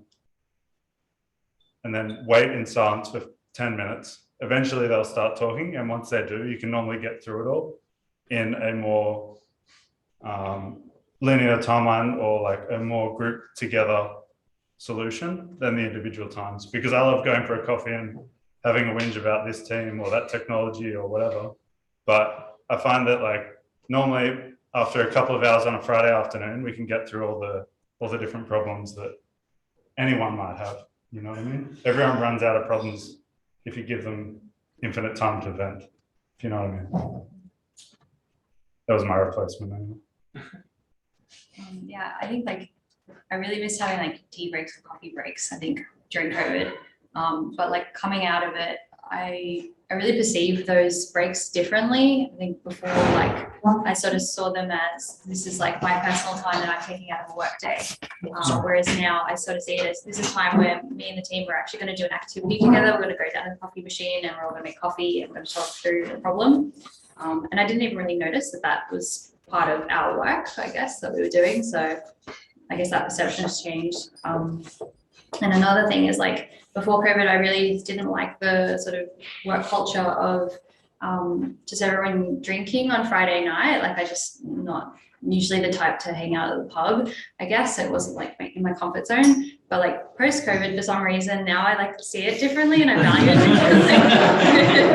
and then wait in silence for 10 minutes, eventually they'll start talking. And once they do, you can normally get through it all in a more linear timeline or like a more grouped together solution than the individual times. Because I love going for a coffee and having a whinge about this team or that technology or whatever. But I find that like normally after a couple of hours on a Friday afternoon, we can get through all the different problems that anyone might have. You know what I mean? Everyone runs out of problems if you give them infinite time to vent. If you know what I mean. That was my replacement anyway. Yeah, I think like I really missed having like tea breaks or coffee breaks, I think, during COVID. But like coming out of it, I really perceived those breaks differently. I think before, like, I sort of saw them as this is like my personal time that I'm taking out of a work day. Whereas now I sort of see it as this is time where me and the team are actually going to do an activity together. We're going to go down to the coffee machine and we're all going to make coffee and we're going to talk through the problem. And I didn't even really notice that that was part of our work, I guess, that we were doing. So I guess that perception has changed. And another thing is like before COVID, I really didn't like the sort of work culture of just everyone drinking on Friday night. Like I just not usually the type to hang out at the pub. I guess it wasn't like in my comfort zone. But like post-COVID, for some reason, now I like to see it differently and I value it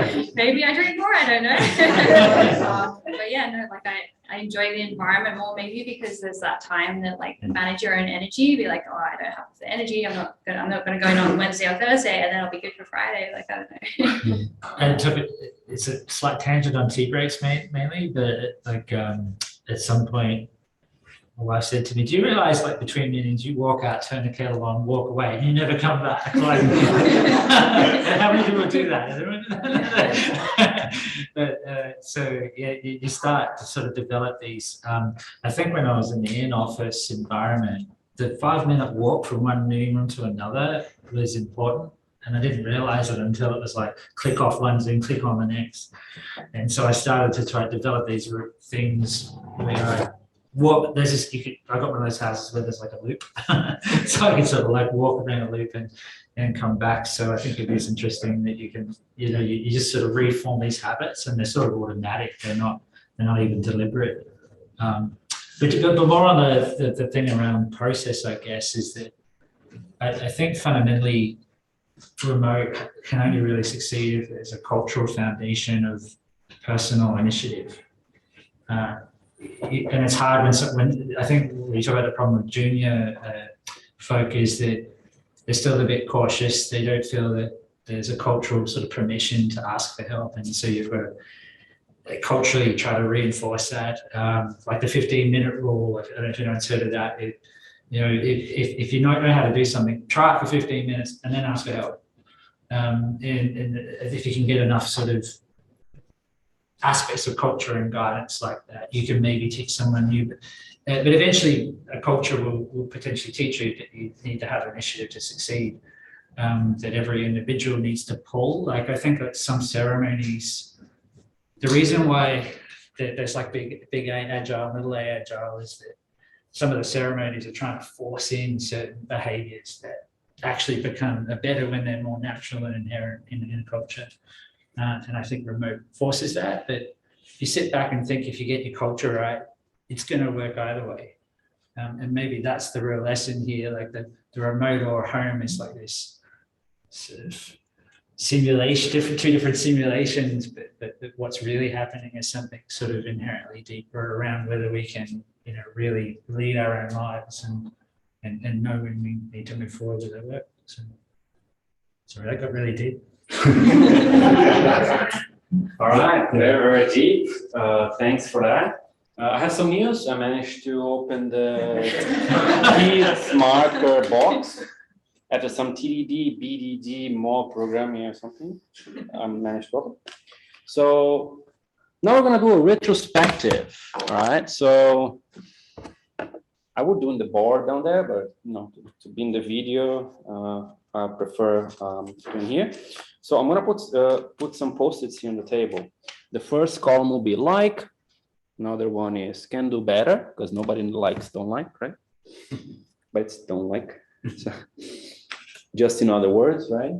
differently. Maybe I drink more, I don't know. But yeah, no, like I enjoy the environment more, maybe because there's that time that like manage your own energy, be like, oh, I don't have the energy. I'm not gonna go in on Wednesday or Thursday, and then I'll be good for Friday. Like I don't know. And it's a slight tangent on tea breaks mainly, but like at some point, my wife said to me, "Do you realize, like between meetings, you walk out, turn the kettle on, walk away, and you never come back?" Like, how many people do that? But so yeah, you start to sort of develop these. I think when I was in the in-office environment, the 5-minute walk from one meeting room to another was important. And I didn't realize it until it was like click off one Zoom, click on the next. And so I started to try to develop these things where I walk. There's this, I got one of those houses where there's like a loop. So I can sort of like walk around a loop and come back. So I think it is interesting that you can, you just sort of reform these habits and they're sort of automatic. They're not even deliberate. But more on the thing around process, I guess, is that I think fundamentally, remote can only really succeed if there's a cultural foundation of personal initiative. And it's hard when I think we talk about the problem with junior folk is that they're still a bit cautious. They don't feel that there's a cultural sort of permission to ask for help. And so you've got to culturally try to reinforce that. Like the 15-minute rule, I don't know if anyone's heard of that. If you don't know how to do something, try it for 15 minutes and then ask for help. And if you can get enough sort of aspects of culture and guidance like that, you can maybe teach someone new. But eventually, a culture will potentially teach you that you need to have initiative to succeed. That every individual needs to pull. Like I think that some ceremonies, the reason why there's like big A agile, middle A agile is that some of the ceremonies are trying to force in certain behaviors that actually become better when they're more natural and inherent in a culture. And I think remote forces that. But if you sit back and think if you get your culture right, it's going to work either way. And maybe that's the real lesson here. Like the remote or home is like this sort of simulation, two different simulations, but what's really happening is something sort of inherently deeper around whether we can really lead our own lives and know when we need to move forward with our work. So, sorry, that got really deep. All right, very deep. Thanks for that. I have some news. I managed to open the kids marker box after some TDD, BDD, more programming or something. I managed to open. So now we're gonna do a retrospective. All right. So I would do in the board down there, but to be in the video, I prefer doing here. So I'm gonna put some post-its here on the table. The first column will be like. Another one is can do better, because nobody likes don't like, right? But it's don't like. So, just in other words, right?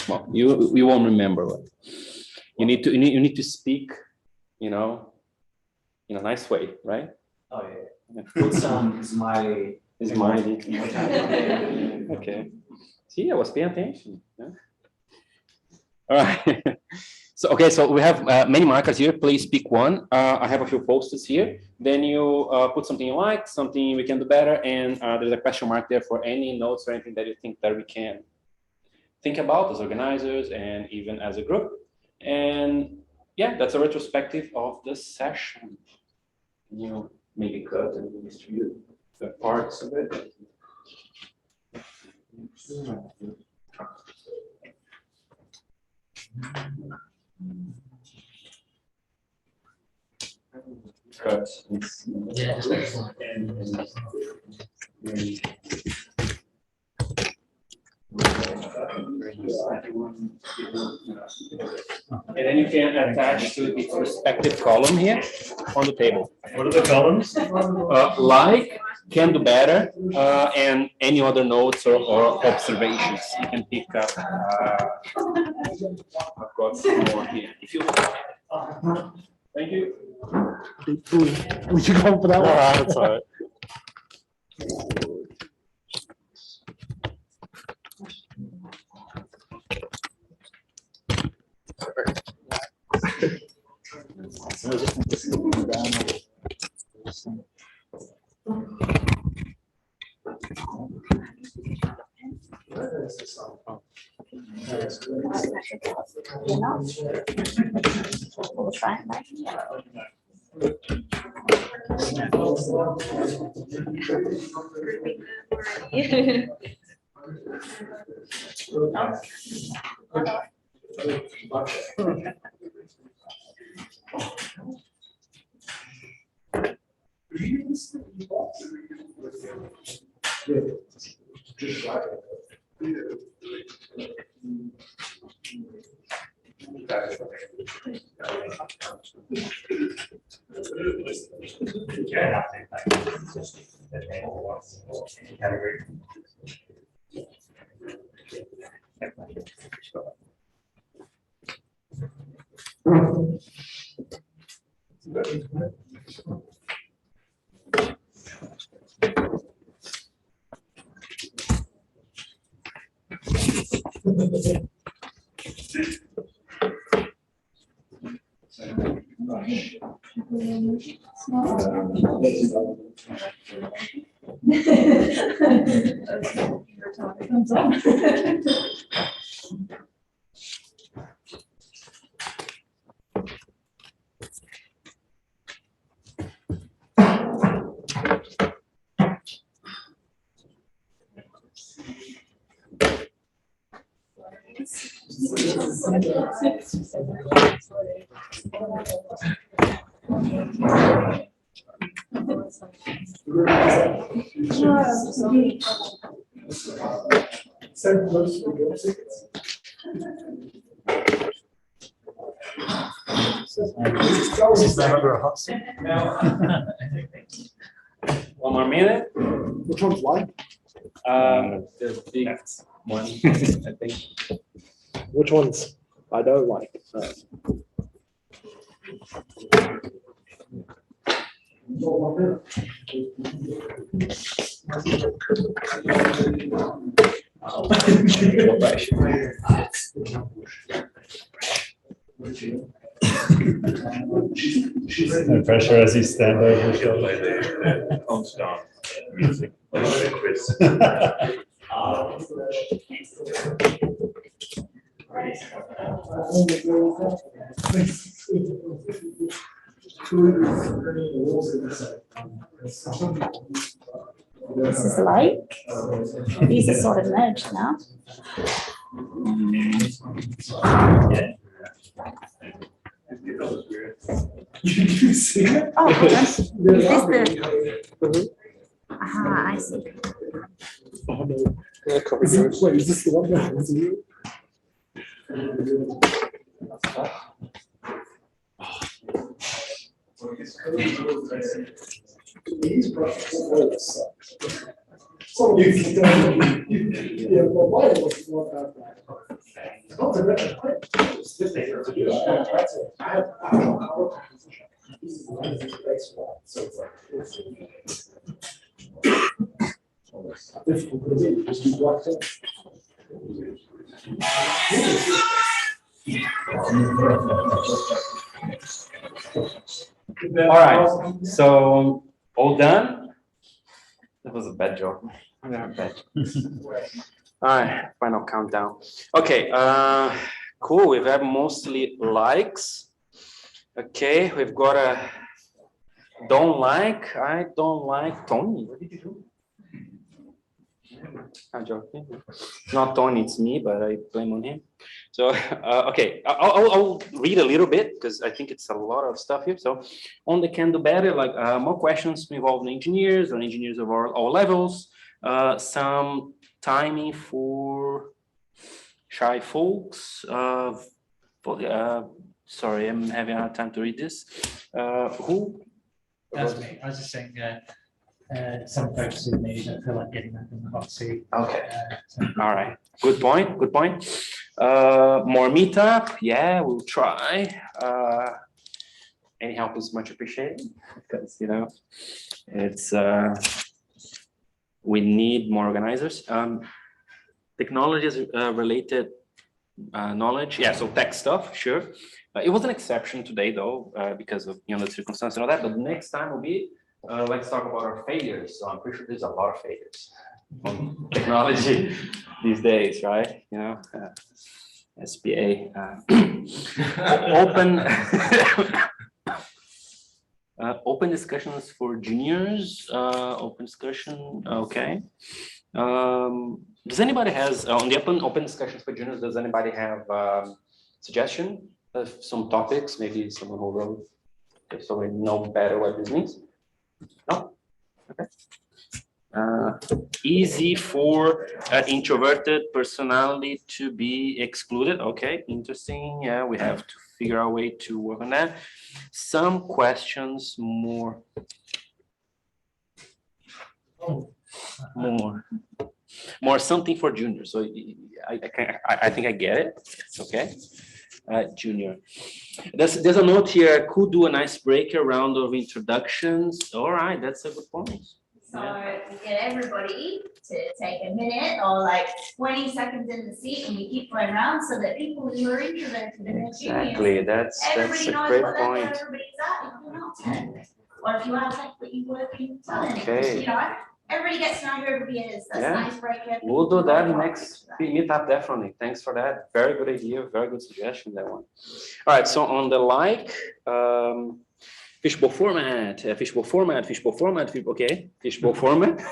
Well, you won't remember. Right? You need to speak, in a nice way, right? Oh yeah. Put some smiley. Okay. See, I was paying attention. Yeah? All right. So we have many markers here. Please pick one. I have a few post-its here. Then you put something you like, something we can do better, and there's a question mark there for any notes or anything that you think that we can think about as organizers and even as a group. And yeah, that's a retrospective of the session. Can you maybe cut and distribute the parts of it. Cut. And then you can attach to its respective column here on the table. What are the columns? Like, can do better, and any other notes or observations you can pick up. I've got some more here. If you thank you. Would you go for that one? That's all right. We'll try it. One more minute. Which one's white? The big one, I think. Which ones I don't like? No pressure as you stand over the shoulder. Music. Quiz. This is like, these are sort of merged now. Oh, hold on. Is this the? Ah, I see. Oh no. Wait, is this the one that was you? So you yeah, well, why was not that bad? Not the red, it's this thing to do. I have so it's like difficult to do, just keep watching. All right, so all done. That was a bad joke. I'm gonna have bad. All right, final countdown. Okay, cool. We've had mostly likes. Okay, we've got I don't like Tony. What did you do? I'm joking. It's not Tony, it's me, but I blame on him. So, okay, I'll read a little bit because I think it's a lot of stuff here. So, on the can do better, like more questions involving engineers or engineers of all levels, some timing for shy folks. Sorry, I'm having a hard time to read this. Who? That's me. I was just saying, some folks in me don't feel like getting up in the hot seat. Okay. All right. Good point. Good point. More meetup. Yeah, we'll try. Any help is much appreciated because, you know, it's, we need more organizers. Technologies related knowledge. Yeah, so tech stuff, sure. It was an exception today though, because of, you know, the circumstances and all that, but next time will be, let's talk about our failures. So I'm pretty sure there's a lot of failures on technology these days, right? You know, SPA, open, open discussions for juniors, open discussion, okay. Does anybody has, on the open discussions for juniors, does anybody have suggestion of some topics, maybe someone who wrote, so we know better what this means? No? Okay. Easy for introverted personality to be excluded. Okay, interesting. Yeah, we have to figure out a way to work on that. Some questions more. More something for juniors. So I think I get it. It's okay. Junior. There's a note here. Could do an icebreaker round of introductions. All right, that's a good point. So we get everybody to take a minute or like 20 seconds in the seat, and we keep going around so that people who are introverted and Exactly. That's a everybody knows great what level point. everybody's at, if you're not 10. Or if you have tech that you work in, Okay. you know, everybody gets to know who everybody is. That's Yeah. an icebreaker. We'll do that next meetup, definitely. Thanks for that. Very good idea, very good suggestion, that one. All right, so on the fishbowl format, okay, fishbowl format.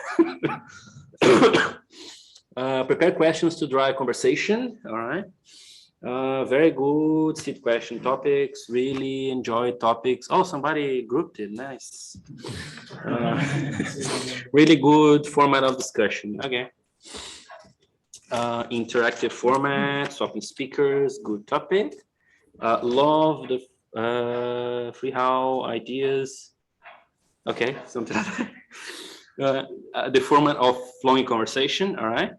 Prepare questions to drive conversation, all right. Very good, seed question topics, really enjoy topics. Oh, somebody grouped it, nice. Really good format of discussion, okay. Interactive format, swapping speakers, good topic. Love the free how ideas. Okay, something like that. The format of flowing conversation, all right.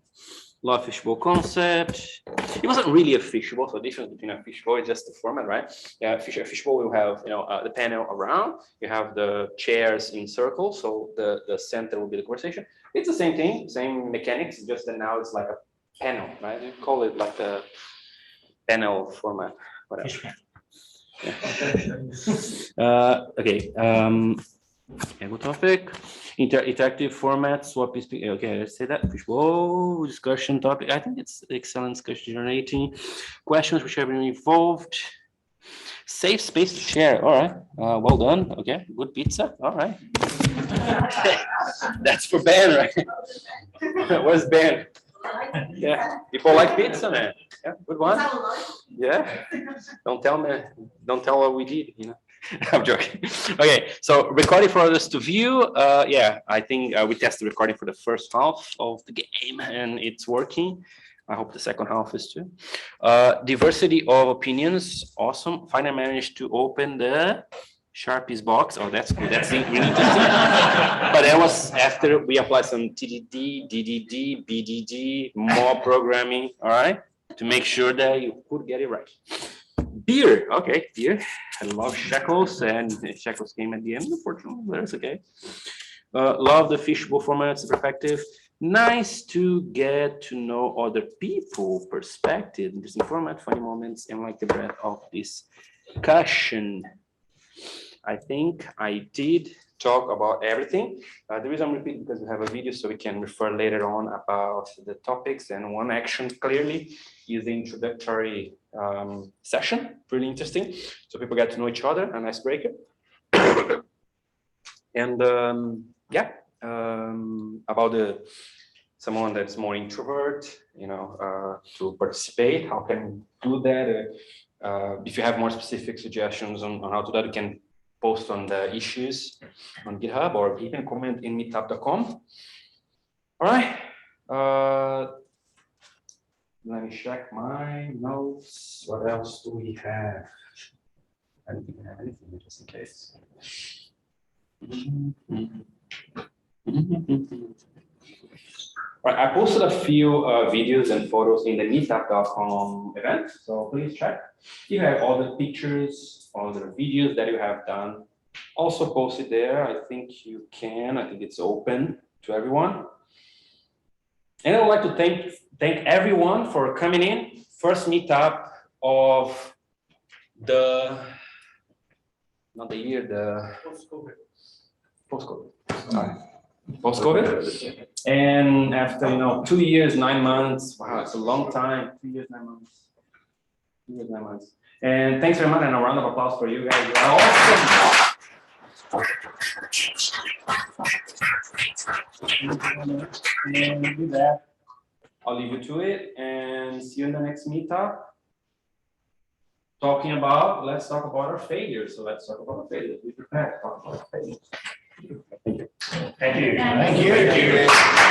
Love fishbowl concept. It wasn't really a fishbowl, so the difference between a fishbowl is just the format, right? Yeah, fishbowl will have, you know, the panel around. You have the chairs in circles, so the center will be the conversation. It's the same thing, same mechanics, just that now it's like a panel, right? You call it like a panel format, whatever. Yeah. Okay. Good topic. Interactive format, swap is okay. Let's say that fishbowl discussion topic. I think it's excellent discussion generating questions which have been involved. Safe space to share. All right. Well done. Okay. Good pizza. All right. That's for Ben, right? Where's Ben? Yeah. People like pizza, man. Yeah. Good one. Yeah. Don't tell what we did, you know. I'm joking. Okay, so recording for others to view. Yeah, I think we tested recording for the first half of the game and it's working. I hope the second half is too. Diversity of opinions, awesome. Finally managed to open the Sharpies box. Oh, that's good. That's really interesting. But that was after we applied some TDD, DDD, BDD, more programming, all right, to make sure that you could get it right. Beer, okay, beer. I love Shekels, and Shekels came at the end, unfortunately, but it's okay. Love the fishbowl format, super effective. Nice to get to know other people, perspective, interesting format, funny moments, and like the breadth of discussion. I think I did talk about everything. The reason I'm repeating because we have a video so we can refer later on about the topics, and one action clearly is the introductory session, really interesting. So people get to know each other, an icebreaker. And yeah, about someone that's more introvert, to participate, how can do that? If you have more specific suggestions on how to do that, you can post on the issues on GitHub, or you can comment in meetup.com. All right. Let me check my notes. What else do we have? I don't think I have anything, just in case. All right, I posted a few videos and photos in the meetup.com event, so please check. You have all the pictures, all the videos that you have done, also posted there. I think you can. I think it's open to everyone. And I would like to thank everyone for coming in. First meetup of the, not the year, the post-COVID. Post-COVID. And after 2 years, 9 months, wow, it's a long time. 2 years, 9 months. 2 years, 9 months. And thanks very much, and a round of applause for you guys. You are awesome. And with that, I'll leave you to it, and see you in the next meetup. Let's talk about our failures. So let's talk about our failures. Be prepared to talk about our failures. Thank you. Thank you. Thank you.